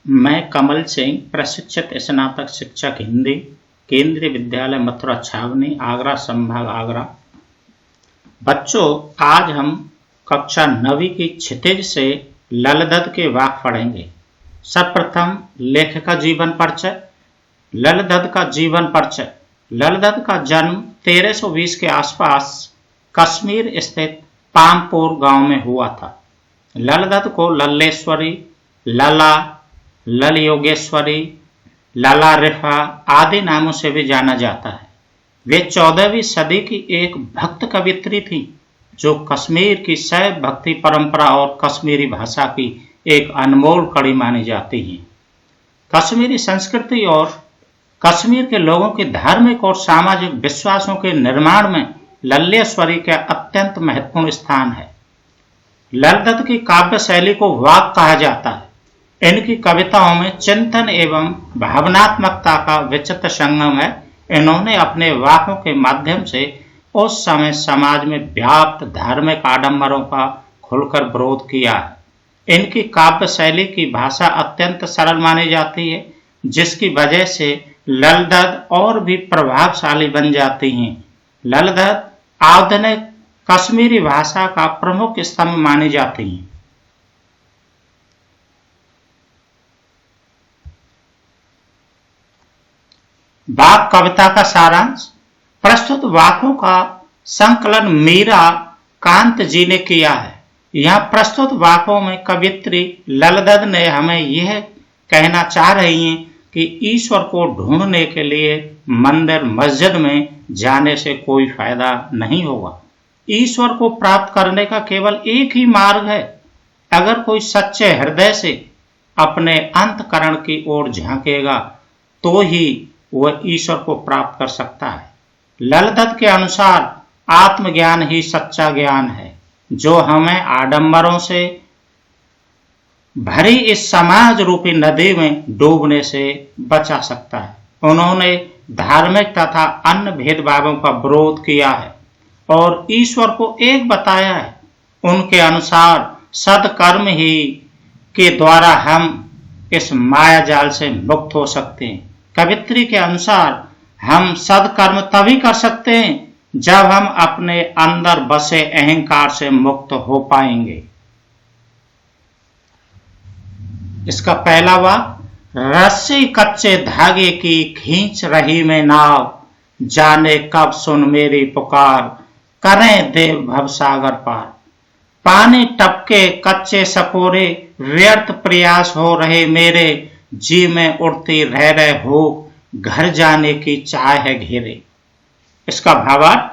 मैं कमल सिंह, प्रशिक्षित स्नातक शिक्षक हिंदी, केंद्रीय विद्यालय मथुरा छावनी, आगरा संभाग, आगरा। बच्चों, आज हम कक्षा 9वीं की क्षितिज से ललदद के वाक्य पढ़ेंगे। सर्वप्रथम लेखक का जीवन परिचय। ललदद का जीवन परिचय। ललदद का जन्म 1320 के आसपास कश्मीर स्थित पामपुर गांव में हुआ था। ललदद को लल्लेश्वरी, लला, लल योगेश्वरी, लला रिफा आदि नामों से भी जाना जाता है। वे 14वीं सदी की एक भक्त कवियत्री थी जो कश्मीर की शैव भक्ति परंपरा और कश्मीरी भाषा की एक अनमोल कड़ी मानी जाती है। कश्मीरी संस्कृति और कश्मीर के लोगों के धार्मिक और सामाजिक विश्वासों के निर्माण में लल्लेश्वरी का अत्यंत महत्वपूर्ण स्थान है। ललदद की काव्य शैली को वाक कहा जाता है। इनकी कविताओं में चिंतन एवं भावनात्मकता का विचित्र संगम है। इन्होंने अपने वाक्यों के माध्यम से उस समय समाज में व्याप्त धार्मिक आडंबरों का खुलकर विरोध किया है। इनकी काव्य शैली की भाषा अत्यंत सरल मानी जाती है, जिसकी वजह से ललदद और भी प्रभावशाली बन जाती हैं। ललदद आधुनिक कश्मीरी भाषा का प्रमुख स्तंभ मानी जाती हैं। वाक कविता का सारांश। प्रस्तुत वाक्यों का संकलन मीरा कांत जी ने किया है। यहाँ प्रस्तुत वाक्यों में कवियत्री ललदद ने हमें यह कहना चाह रही हैं कि ईश्वर को ढूंढने के लिए मंदिर मस्जिद में जाने से कोई फायदा नहीं होगा। ईश्वर को प्राप्त करने का केवल एक ही मार्ग है। अगर कोई सच्चे हृदय से अपने अंतःकरण की ओर झांकेगा तो ही वह ईश्वर को प्राप्त कर सकता है। ललदद के अनुसार आत्मज्ञान ही सच्चा ज्ञान है जो हमें आडंबरों से भरी इस समाज रूपी नदी में डूबने से बचा सकता है। उन्होंने धार्मिक तथा अन्य भेदभावों का विरोध किया है और ईश्वर को एक बताया है। उनके अनुसार सदकर्म ही के द्वारा हम इस माया जाल से मुक्त हो सकते हैं। कवित्री के अनुसार हम सदकर्म तभी कर सकते हैं जब हम अपने अंदर बसे अहंकार से मुक्त हो पाएंगे। इसका पहला वाक्य। रस्सी कच्चे धागे की खींच रही मैं नाव, जाने कब सुन मेरी पुकार, करें देव भवसागर पार। पानी टपके कच्चे सपोरे, व्यर्थ प्रयास हो रहे मेरे, जी में उड़ती रह रहे हो, घर जाने की चाह है घेरे। इसका भावार्थ।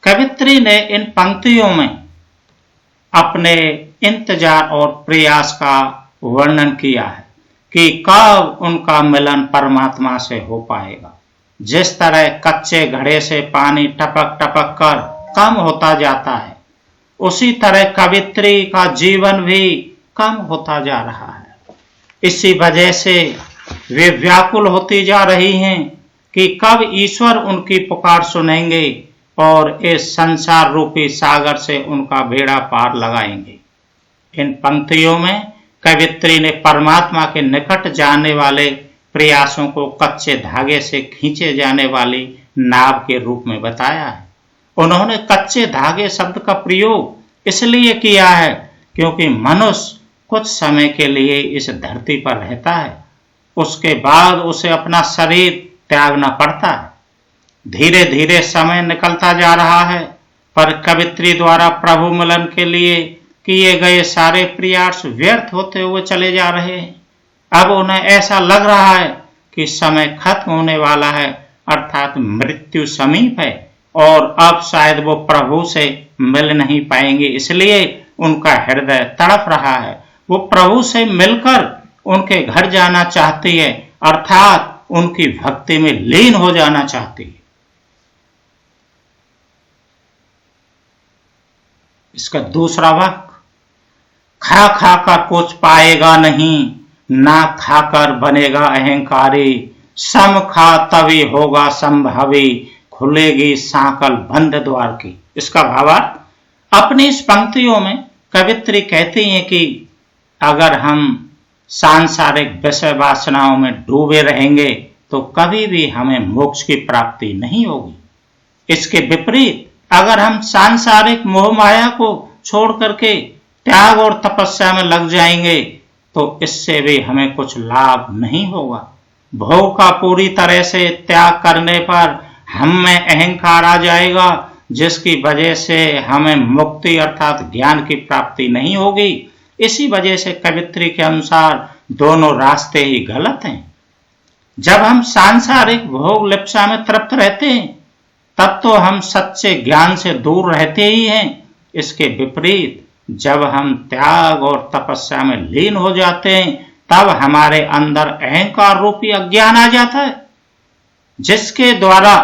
कवित्री ने इन पंक्तियों में अपने इंतजार और प्रयास का वर्णन किया है कि कब उनका मिलन परमात्मा से हो पाएगा। जिस तरह कच्चे घड़े से पानी टपक टपक कर कम होता जाता है, उसी तरह कवित्री का जीवन भी कम होता जा रहा है। इसी वजह से वे व्याकुल होती जा रही हैं कि कब ईश्वर उनकी पुकार सुनेंगे और इस संसार रूपी सागर से उनका बेड़ा पार लगाएंगे। इन पंक्तियों में कवित्री ने परमात्मा के निकट जाने वाले प्रयासों को कच्चे धागे से खींचे जाने वाली नाव के रूप में बताया है। उन्होंने कच्चे धागे शब्द का प्रयोग इसलिए किया है क्योंकि मनुष्य कुछ समय के लिए इस धरती पर रहता है, उसके बाद उसे अपना शरीर त्यागना पड़ता है। धीरे धीरे समय निकलता जा रहा है, पर कवित्री द्वारा प्रभु मिलन के लिए किए गए सारे प्रयास व्यर्थ होते हुए चले जा रहे हैं। अब उन्हें ऐसा लग रहा है कि समय खत्म होने वाला है, अर्थात मृत्यु समीप है और अब शायद वो प्रभु से मिल नहीं पाएंगे, इसलिए उनका हृदय तड़प रहा है। वो प्रभु से मिलकर उनके घर जाना चाहती है, अर्थात उनकी भक्ति में लीन हो जाना चाहती है। इसका दूसरा वाक्य। खा खा कर कुछ पाएगा नहीं, ना खाकर बनेगा अहंकारी, सम खा तभी होगा संभावी, खुलेगी सांकल बंद द्वार की। इसका भावार्थ। अपनी इस पंक्तियों में कवित्री कहती हैं कि अगर हम सांसारिक विषय वासनाओं में डूबे रहेंगे तो कभी भी हमें मोक्ष की प्राप्ति नहीं होगी। इसके विपरीत अगर हम सांसारिक मोह माया को छोड़ करके त्याग और तपस्या में लग जाएंगे तो इससे भी हमें कुछ लाभ नहीं होगा। भोग का पूरी तरह से त्याग करने पर हम में अहंकार आ जाएगा, जिसकी वजह से हमें मुक्ति अर्थात ज्ञान की प्राप्ति नहीं होगी। इसी वजह से कवित्री के अनुसार दोनों रास्ते ही गलत हैं। जब हम सांसारिक भोग लिप्सा में तृप्त रहते हैं तब तो हम सच्चे ज्ञान से दूर रहते ही हैं। इसके विपरीत जब हम त्याग और तपस्या में लीन हो जाते हैं तब हमारे अंदर अहंकार रूपी अज्ञान आ जाता है, जिसके द्वारा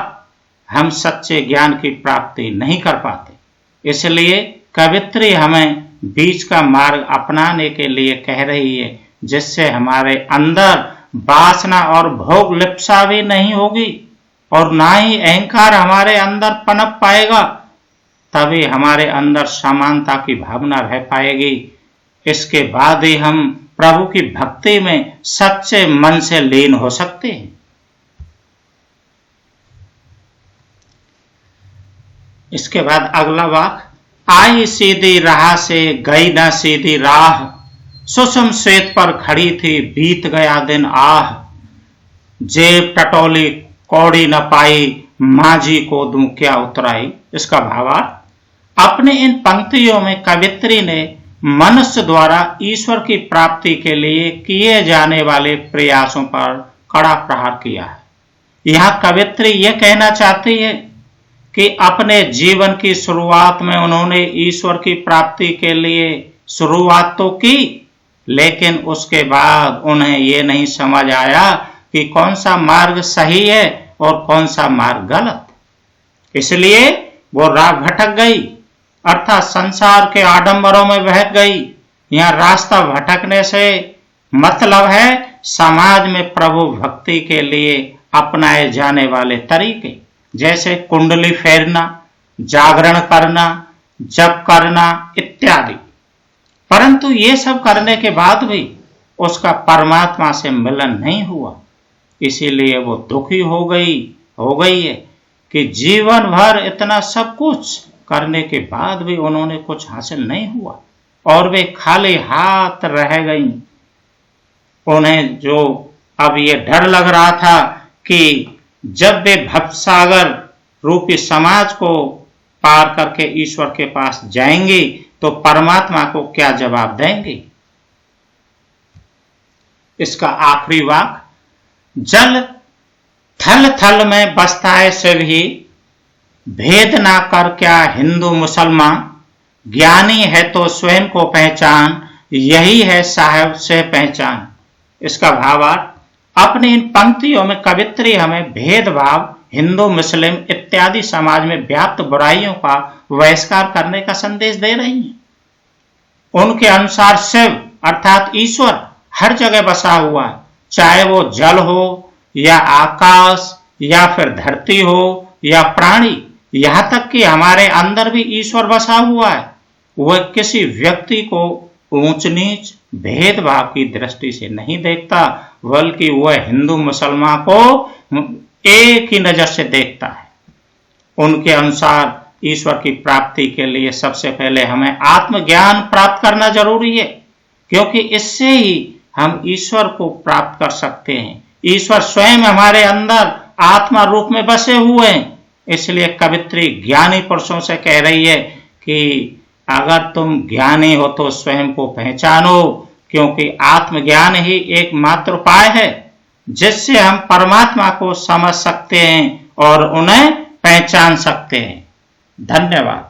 हम सच्चे ज्ञान की प्राप्ति नहीं कर पाते। इसलिए कवित्री हमें बीच का मार्ग अपनाने के लिए कह रही है, जिससे हमारे अंदर वासना और भोग लिप्सा भी नहीं होगी और ना ही अहंकार हमारे अंदर पनप पाएगा। तभी हमारे अंदर समानता की भावना रह पाएगी। इसके बाद ही हम प्रभु की भक्ति में सच्चे मन से लीन हो सकते हैं। इसके बाद अगला वाक्य, आई सीधी राह से गई न सीधी राह, सुषम श्वेत पर खड़ी थी बीत गया दिन आह, जेब टटोली कौड़ी न पाई, माझी को दूं क्या उतराई। इसका भावार्थ, अपने इन पंक्तियों में कवित्री ने मनुष्य द्वारा ईश्वर की प्राप्ति के लिए किए जाने वाले प्रयासों पर कड़ा प्रहार किया है। यहाँ कवित्री यह कहना चाहती है कि अपने जीवन की शुरुआत में उन्होंने ईश्वर की प्राप्ति के लिए शुरुआत तो की, लेकिन उसके बाद उन्हें ये नहीं समझ आया कि कौन सा मार्ग सही है और कौन सा मार्ग गलत। इसलिए वो राह भटक गई, अर्थात संसार के आडंबरों में बहक गई। यहाँ रास्ता भटकने से मतलब है समाज में प्रभु भक्ति के लिए अपनाए जाने वाले तरीके, जैसे कुंडली फेरना, जागरण करना, जप करना इत्यादि। परंतु ये सब करने के बाद भी उसका परमात्मा से मिलन नहीं हुआ। इसीलिए वो दुखी हो गई है कि जीवन भर इतना सब कुछ करने के बाद भी उन्होंने कुछ हासिल नहीं हुआ और वे खाली हाथ रह गईं। उन्हें जो अब ये डर लग रहा था कि जब वे भवसागर रूपी समाज को पार करके ईश्वर के पास जाएंगे तो परमात्मा को क्या जवाब देंगे। इसका आखिरी वाक्य, जल थल थल में बसता है शिव ही, भेद ना कर क्या हिंदू मुसलमान, ज्ञानी है तो स्वयं को पहचान, यही है साहब से पहचान। इसका भावार्थ, अपनी इन पंक्तियों में कवित्री हमें भेदभाव, हिंदू मुस्लिम इत्यादि समाज में व्याप्त बुराइयों का बहिष्कार करने का संदेश दे रही हैं। उनके अनुसार शिव अर्थात ईश्वर हर जगह बसा हुआ है, चाहे वो जल हो या आकाश या फिर धरती हो या प्राणी, यहां तक कि हमारे अंदर भी ईश्वर बसा हुआ है। वह किसी व्यक्ति को ऊंच नीच भेदभाव की दृष्टि से नहीं देखता, बल्कि वह हिंदू मुसलमान को एक ही नजर से देखता है। उनके अनुसार ईश्वर की प्राप्ति के लिए सबसे पहले हमें आत्मज्ञान प्राप्त करना जरूरी है, क्योंकि इससे ही हम ईश्वर को प्राप्त कर सकते हैं। ईश्वर स्वयं हमारे अंदर आत्मा रूप में बसे हुए हैं। इसलिए कवित्री ज्ञानी पुरुषों से कह रही है कि अगर तुम ज्ञानी हो तो स्वयं को पहचानो, क्योंकि आत्मज्ञान ही एकमात्र उपाय है जिससे हम परमात्मा को समझ सकते हैं और उन्हें पहचान सकते हैं। धन्यवाद।